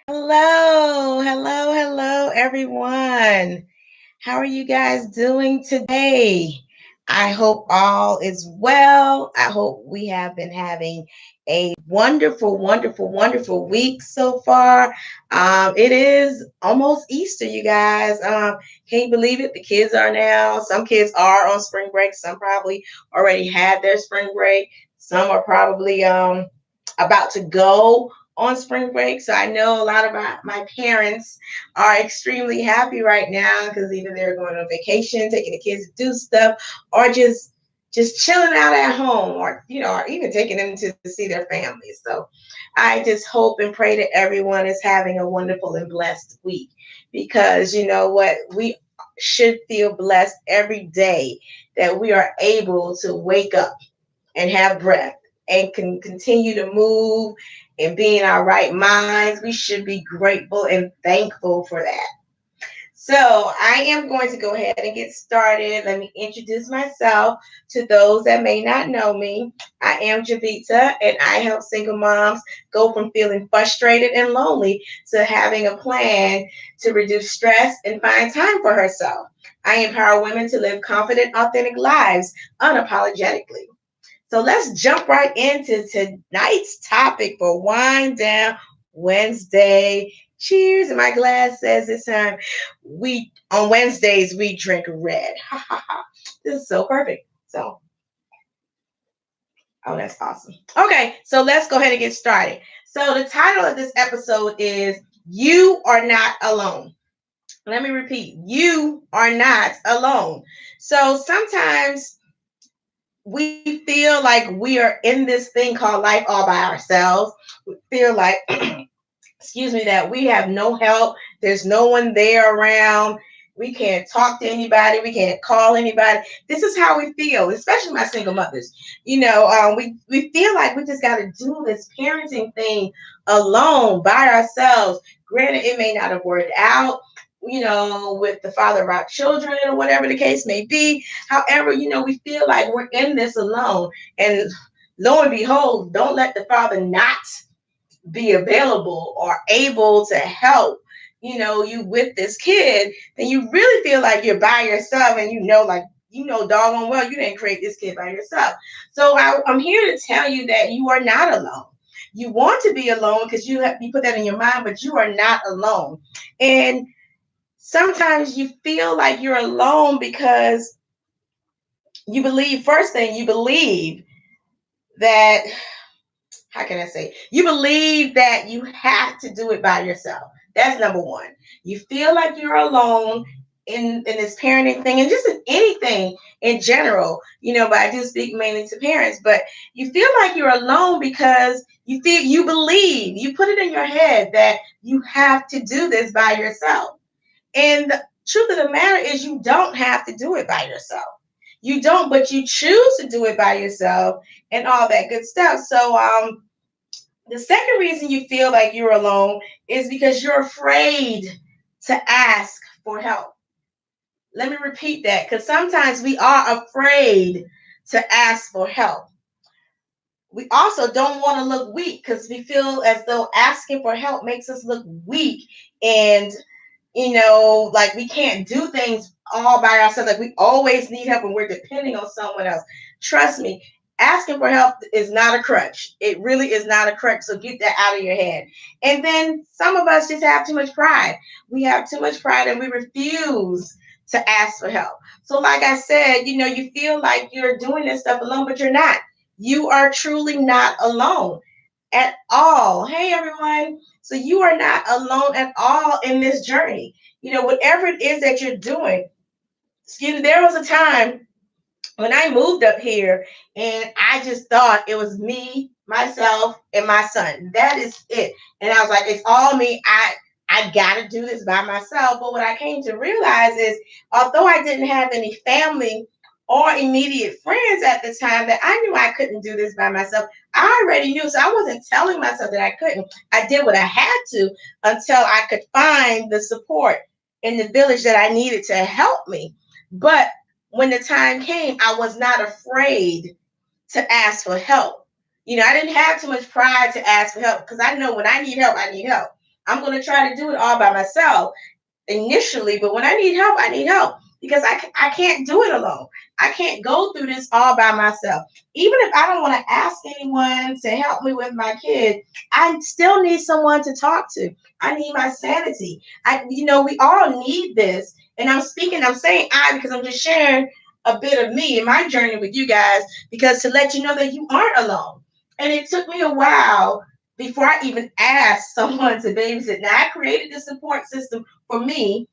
Hello, everyone. How are you guys doing today? I hope all is well. I hope we have been having a wonderful week so far. It is almost Easter, you guys. Can you believe it? The kids are now, some kids are on spring break. Some probably already had their spring break. Some are probably about to go on spring break. So I know a lot of my parents are extremely happy right now because either they're going on vacation, taking the kids to do stuff, or just chilling out at home, or or even taking them to see their families. So I just hope and pray that everyone is having a wonderful and blessed week, because you know what, we should feel blessed every day that we are able to wake up and have breath and can continue to move and be in our right minds. We should be grateful and thankful for that. So I am going to go ahead and get started. Let me introduce myself to those that may not know me. I am Javita, and I help single moms go from feeling frustrated and lonely to having a plan to reduce stress and find time for herself. I empower women to live confident, authentic lives unapologetically. So let's jump right into tonight's topic for Wind Down Wednesday. Cheers. And my glass says this time, we on Wednesdays we drink red. This is so perfect. So, oh, that's awesome. Okay, so let's go ahead and get started. So the title of this episode is You Are Not Alone. Let me repeat, you are not alone. So sometimes we feel like we are in this thing called life all by ourselves. We feel like, excuse me, that we have no help. There's no one there around. We can't talk to anybody. We can't call anybody. This is how we feel, especially my single mothers. We feel like we just got to do this parenting thing alone by ourselves. Granted, it may not have worked out, with the father of our children or whatever the case may be. However, we feel like we're in this alone. And lo and behold, don't let the father not be available or able to help you with this kid, then you really feel like you're by yourself, and doggone well you didn't create this kid by yourself. So I'm here to tell you that you are not alone. You want to be alone because you put that in your mind, but you are not alone. And sometimes you feel like you're alone because you believe that, how can I say, you believe that you have to do it by yourself. That's number one. You feel like you're alone in this parenting thing, and just in anything in general, but I do speak mainly to parents. But you feel like you're alone because you believe, you put it in your head that you have to do this by yourself. And the truth of the matter is, you don't have to do it by yourself. You don't, but you choose to do it by yourself and all that good stuff. So the second reason you feel like you're alone is because you're afraid to ask for help. Let me repeat that, because sometimes we are afraid to ask for help. We also don't want to look weak because we feel as though asking for help makes us look weak, and like we can't do things all by ourselves. Like we always need help and we're depending on someone else. Trust me, asking for help is not a crutch. It really is not a crutch. So get that out of your head. And then some of us just have too much pride. We have too much pride and we refuse to ask for help. So like I said, you feel like you're doing this stuff alone, but you're not. You are truly not alone at all. Hey, everyone. So you are not alone at all in this journey. Whatever it is that you're doing. Excuse me, there was a time when I moved up here and I just thought it was me, myself, and my son. That is it. And I was like, it's all me. I got to do this by myself. But what I came to realize is, although I didn't have any family or immediate friends at the time, that I knew I couldn't do this by myself. I already knew. So I wasn't telling myself that I couldn't. I did what I had to until I could find the support in the village that I needed to help me. But when the time came, I was not afraid to ask for help. I didn't have too much pride to ask for help because I know when I need help, I need help. I'm going to try to do it all by myself initially, but when I need help, I need help because I can't do it alone. I can't go through this all by myself. Even if I don't want to ask anyone to help me with my kid, I still need someone to talk to. I need my sanity. We all need this. And I'm saying I because I'm just sharing a bit of me and my journey with you guys because to let you know that you aren't alone. And it took me a while before I even asked someone to babysit. Now I created the support system for me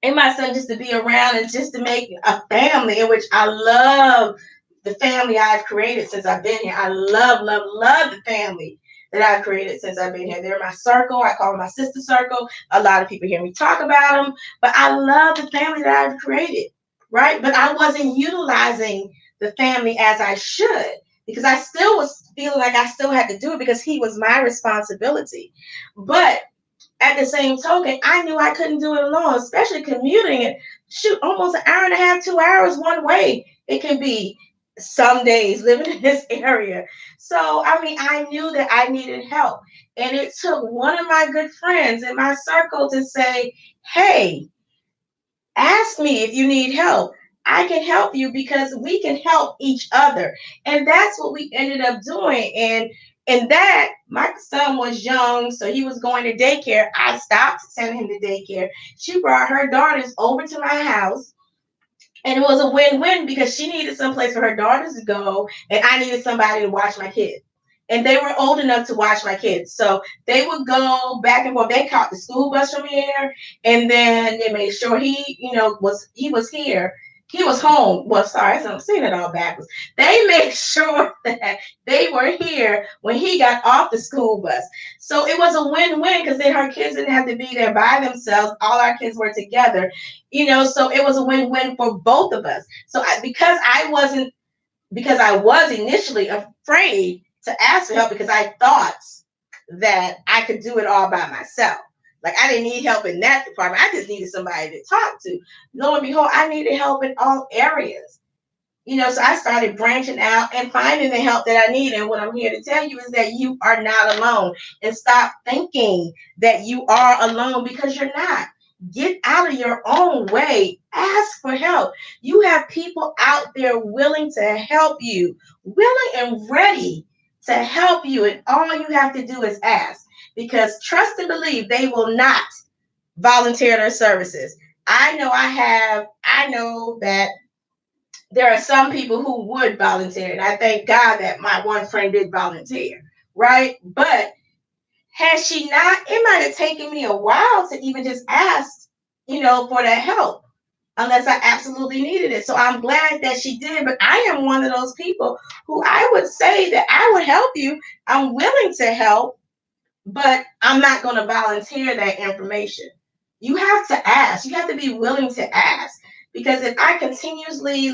and my son just to be around and just to make a family in which I love the family I've created since I've been here. I love, love, love the family that I've created since I've been here. They're my circle. I call them my sister circle. A lot of people hear me talk about them, but I love the family that I've created, right? But I wasn't utilizing the family as I should because I still was feeling like I still had to do it because he was my responsibility. But at the same token, I knew I couldn't do it alone, especially commuting it. Shoot, almost an hour and a half, 2 hours one way. It can be some days living in this area. So, I knew that I needed help. And it took one of my good friends in my circle to say, hey, ask me if you need help. I can help you because we can help each other. And that's what we ended up doing. And that my son was young, so he was going to daycare. I stopped sending him to daycare. She brought her daughters over to my house. And it was a win-win because she needed someplace for her daughters to go, and I needed somebody to watch my kids. And they were old enough to watch my kids. So they would go back and forth. They caught the school bus from here, and then they made sure he was here. He was home. Well, sorry, I'm saying it all backwards. They made sure that they were here when he got off the school bus. So it was a win-win because then her kids didn't have to be there by themselves. All our kids were together, so it was a win-win for both of us. So because I was initially afraid to ask for help because I thought that I could do it all by myself. Like I didn't need help in that department. I just needed somebody to talk to. Lo and behold, I needed help in all areas. So I started branching out and finding the help that I need. And what I'm here to tell you is that you are not alone. And stop thinking that you are alone because you're not. Get out of your own way. Ask for help. You have people out there willing to help you, willing and ready to help you. And all you have to do is ask because trust and believe they will not volunteer their services. I know that there are some people who would volunteer, and I thank God that my one friend did volunteer, right? But had she not, it might have taken me a while to even just ask, for that help, unless I absolutely needed it. So I'm glad that she did, but I am one of those people who I would say that I would help you. I'm willing to help, but I'm not going to volunteer that information. You have to ask. You have to be willing to ask. Because if I continuously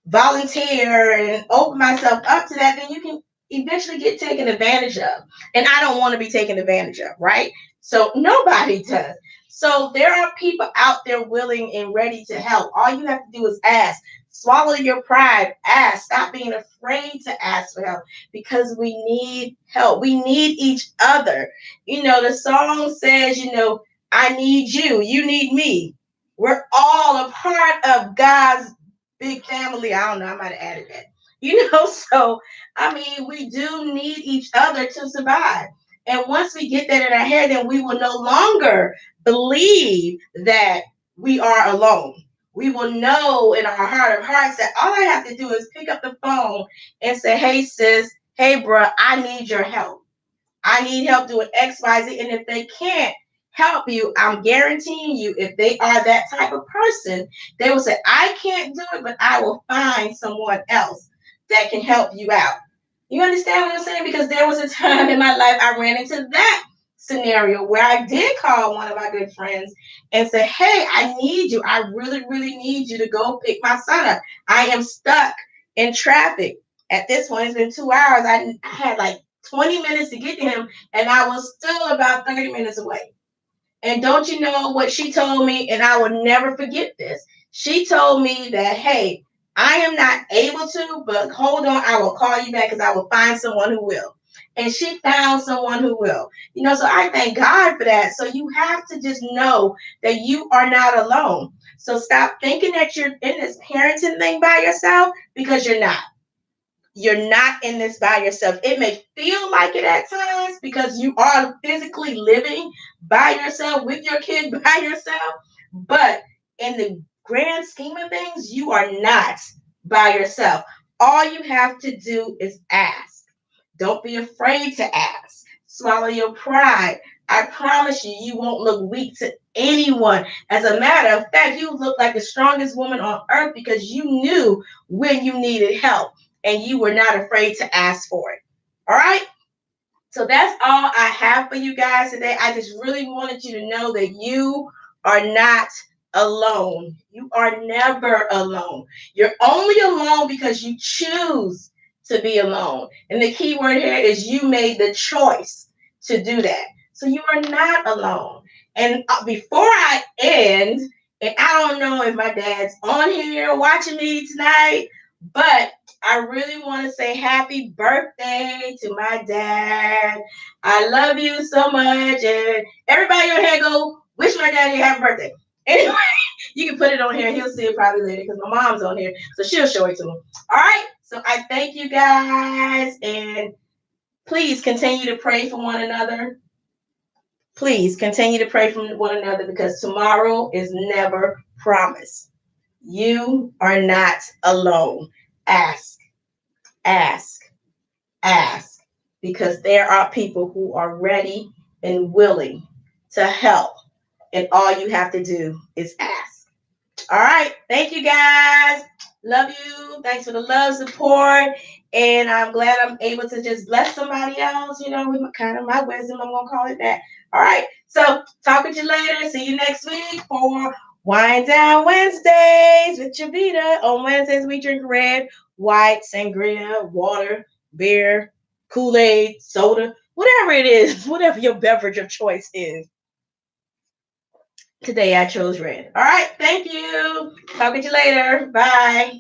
volunteer and open myself up to that, then you can eventually get taken advantage of. And I don't want to be taken advantage of, right? So nobody does. So there are people out there willing and ready to help. All you have to do is ask. Swallow your pride. Ask. Stop being afraid to ask for help because we need help. We need each other. The song says, I need you. You need me. We're all a part of God's big family. I don't know. I might have added that. So we do need each other to survive. And once we get that in our head, then we will no longer believe that we are alone. We will know in our heart of hearts that all I have to do is pick up the phone and say, hey, sis, hey, bro, I need your help. I need help doing X, Y, Z. And if they can't help you, I'm guaranteeing you, if they are that type of person, they will say, I can't do it, but I will find someone else that can help you out. You understand what I'm saying? Because there was a time in my life I ran into that scenario where I did call one of my good friends and say, hey, I need you. I really, really need you to go pick my son up. I am stuck in traffic. At this point, it's been 2 hours. I had 20 minutes to get to him, and I was still about 30 minutes away. And don't you know what she told me? And I will never forget this. She told me that, hey, I am not able to, but hold on, I will call you back because I will find someone who will. And she found someone who will. So I thank God for that. So you have to just know that you are not alone. So stop thinking that you're in this parenting thing by yourself, because you're not. You're not in this by yourself. It may feel like it at times because you are physically living by yourself with your kid by yourself. But in the grand scheme of things, you are not by yourself. All you have to do is ask. Don't be afraid to ask. Swallow your pride. I promise you, you won't look weak to anyone. As a matter of fact, you look like the strongest woman on earth because you knew when you needed help and you were not afraid to ask for it. All right? So that's all I have for you guys today. I just really wanted you to know that you are not alone. You are never alone. You're only alone because you choose to be alone. And the key word here is you made the choice to do that. So you are not alone. And before I end, and I don't know if my dad's on here watching me tonight, but I really want to say happy birthday to my dad. I love you so much. And everybody on here go, wish my daddy a happy birthday. Anyway, you can put it on here. He'll see it probably later because my mom's on here. So she'll show it to him. All right. So I thank you guys. And please continue to pray for one another. Please continue to pray for one another because tomorrow is never promised. You are not alone. Ask, ask, ask, because there are people who are ready and willing to help. And all you have to do is ask. All right. Thank you guys. Love you. Thanks for the love, support. And I'm glad I'm able to just bless somebody else, with kind of my wisdom. I'm going to call it that. All right. So talk with you later. See you next week for Wine Down Wednesdays with Chavita. On Wednesdays, we drink red, white, sangria, water, beer, Kool-Aid, soda, whatever it is, whatever your beverage of choice is. Today I chose red. All right. Thank you. Talk with you later. Bye.